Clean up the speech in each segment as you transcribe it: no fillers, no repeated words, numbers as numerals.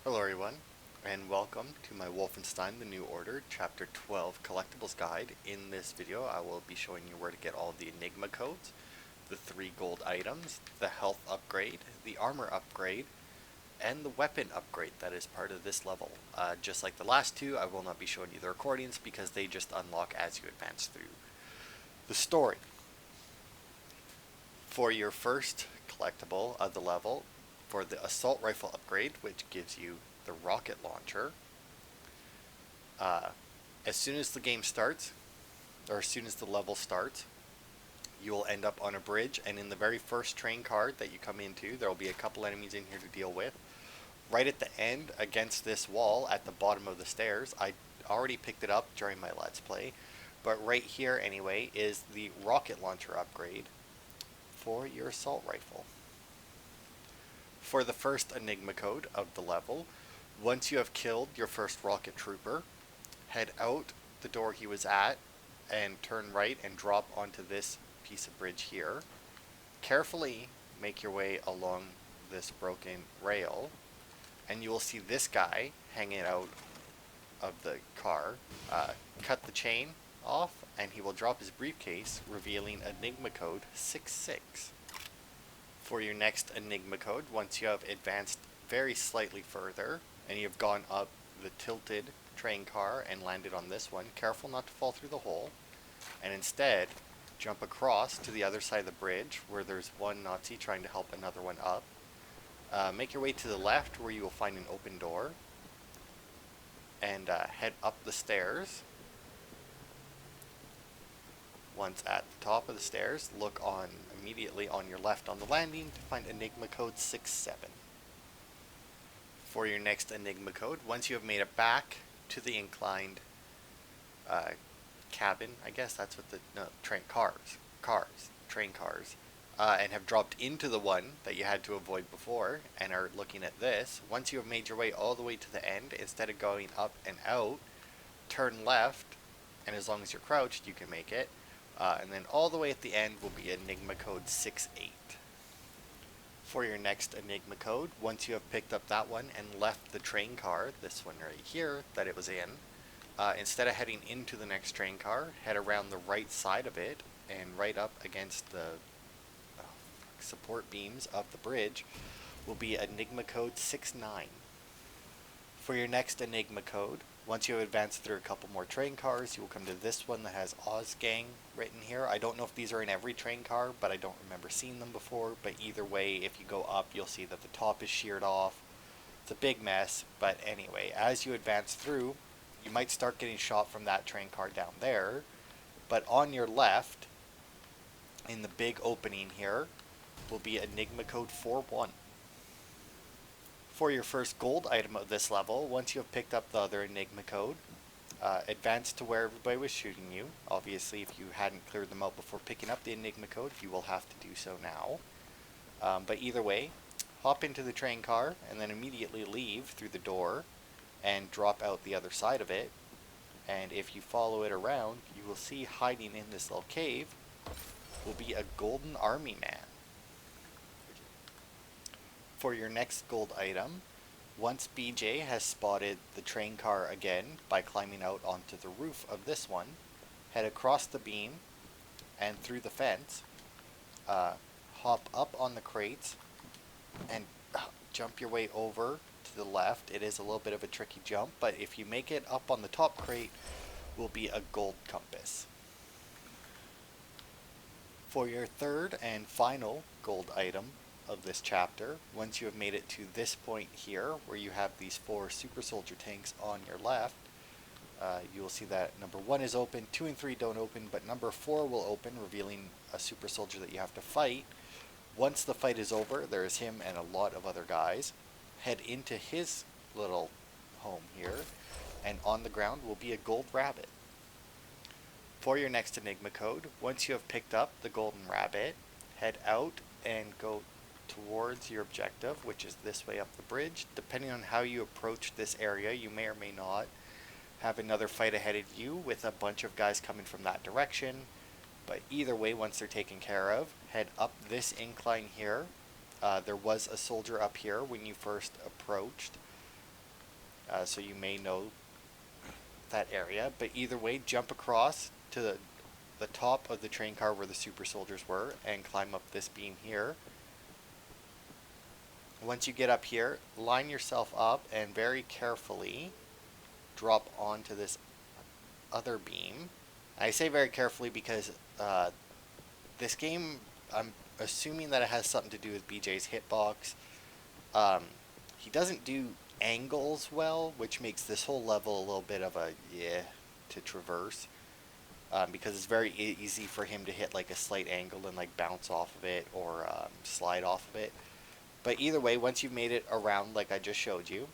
Hello everyone, and welcome to my Wolfenstein The New Order Chapter 12 Collectibles Guide. In this video, I will be showing you where to get all the enigma codes, the 3 gold items, the health upgrade, the armor upgrade, and the weapon upgrade that is part of this level. Just like the last two, I will not be showing you the recordings because they just unlock as you advance through the story. For your first collectible of the level, for the assault rifle upgrade, which gives you the rocket launcher, as soon as the game starts, or as soon as the level starts, you will end up on a bridge, and in the very first train car that you come into, there will be a couple enemies in here to deal with. Right at the end, against this wall, at the bottom of the stairs, I already picked it up during my Let's Play, but right here anyway is the rocket launcher upgrade for your assault rifle. For the first enigma code of the level, once you have killed your first rocket trooper, head out the door he was at and turn right and drop onto this piece of bridge here. Carefully make your way along this broken rail, and you will see this guy hanging out of the car. Cut the chain off, and he will drop his briefcase, revealing enigma code 66. For your next enigma code, once you have advanced very slightly further, and you've gone up the tilted train car and landed on this one, careful not to fall through the hole, and instead jump across to the other side of the bridge where there's one Nazi trying to help another one up. Make your way to the left where you will find an open door, and head up the stairs. Once at the top of the stairs, look on immediately on your left on the landing to find enigma code 67. For your next enigma code, once you have made it back to the inclined cabin, I guess that's what train cars, and have dropped into the one that you had to avoid before and are looking at this, once you have made your way all the way to the end, instead of going up and out, turn left, and as long as you're crouched, you can make it. And then all the way at the end will be enigma code 68. For your next enigma code, once you have picked up that one and left the train car, this one right here that it was in, instead of heading into the next train car, head around the right side of it and right up against the support beams of the bridge will be enigma code 69. For your next enigma code, once you have advanced through a couple more train cars, you will come to this one that has Ozgang written here. I don't know if these are in every train car, but I don't remember seeing them before. But either way, if you go up, you'll see that the top is sheared off. It's a big mess, but anyway, as you advance through, you might start getting shot from that train car down there. But on your left, in the big opening here, will be enigma code 41. For your first gold item of this level, once you have picked up the other enigma code, advance to where everybody was shooting you. Obviously, if you hadn't cleared them out before picking up the enigma code, you will have to do so now. But either way, hop into the train car and then immediately leave through the door and drop out the other side of it. And if you follow it around, you will see hiding in this little cave will be a golden army man. For your next gold item, once BJ has spotted the train car again by climbing out onto the roof of this one, head across the beam and through the fence, hop up on the crates, and jump your way over to the left. It is a little bit of a tricky jump, but if you make it up on the top crate, will be a gold compass. For your third and final gold item of this chapter, once you have made it to this point here where you have these 4 super soldier tanks on your left, you will see that number 1 is open, 2 and 3 don't open, but number 4 will open, revealing a super soldier that you have to fight. Once the fight is over, there is him and a lot of other guys. Head into his little home here, and on the ground will be a gold rabbit. For your next enigma code, once you have picked up the golden rabbit, head out and go towards your objective, which is this way up the bridge. Depending on how you approach this area, you may or may not have another fight ahead of you with a bunch of guys coming from that direction. But either way, once they're taken care of, head up this incline here. There was a soldier up here when you first approached so you may know that area. But either way, jump across to the top of the train car where the super soldiers were and climb up this beam here. Once you get up here, line yourself up and very carefully drop onto this other beam. I say very carefully because this game, I'm assuming that it has something to do with BJ's hitbox. He doesn't do angles well, which makes this whole level a little bit of a to traverse. Because it's very easy for him to hit like a slight angle and like bounce off of it or slide off of it. But either way, once you've made it around like I just showed you,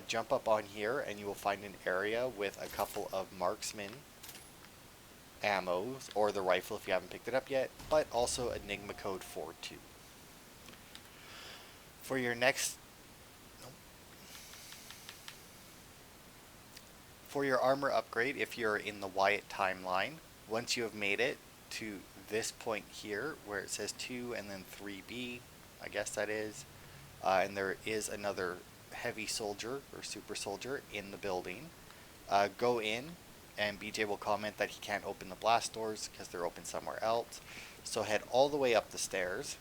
jump up on here and you will find an area with a couple of marksman ammos, or the rifle if you haven't picked it up yet, but also enigma code 42. For your next... For your armor upgrade, if you're in the Wyatt timeline, once you have made it to this point here, where it says 2 and then 3B, I guess that is, and there is another heavy soldier or super soldier in the building, go in, and BJ will comment that he can't open the blast doors because they're open somewhere else. So head all the way up the stairs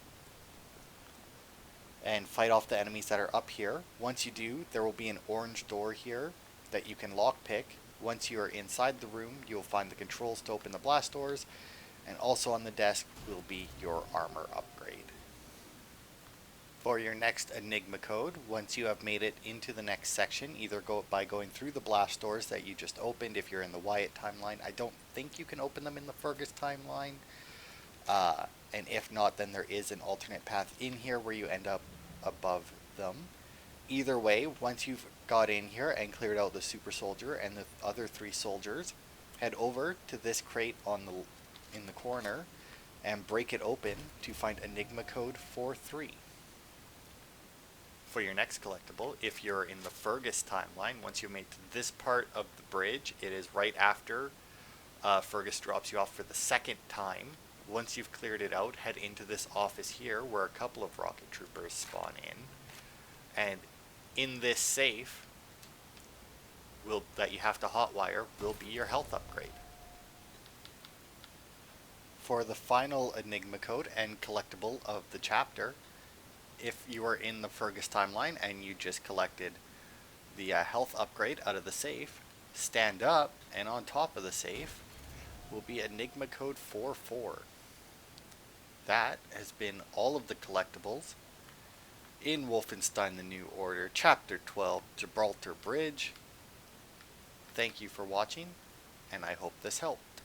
and fight off the enemies that are up here. Once you do, there will be an orange door here that you can lockpick. Once you are inside the room, you'll find the controls to open the blast doors, and also on the desk will be your armor upgrade. For your next enigma code, once you have made it into the next section, either go by going through the blast doors that you just opened if you're in the Wyatt timeline. I don't think you can open them in the Fergus timeline, and if not, then there is an alternate path in here where you end up above them. Either way, once you've got in here and cleared out the super soldier and the other 3 soldiers, head over to this crate in the corner and break it open to find enigma code 43. For your next collectible, if you're in the Fergus timeline, once you've made to this part of the bridge, it is right after Fergus drops you off for the second time. Once you've cleared it out, head into this office here where a couple of rocket troopers spawn in. And in this safe that you have to hotwire will be your health upgrade. For the final enigma code and collectible of the chapter, if you are in the Fergus timeline and you just collected the health upgrade out of the safe, stand up and on top of the safe will be enigma code 44. That has been all of the collectibles in Wolfenstein the New Order, Chapter 12, Gibralter Bridge. Thank you for watching, and I hope this helped.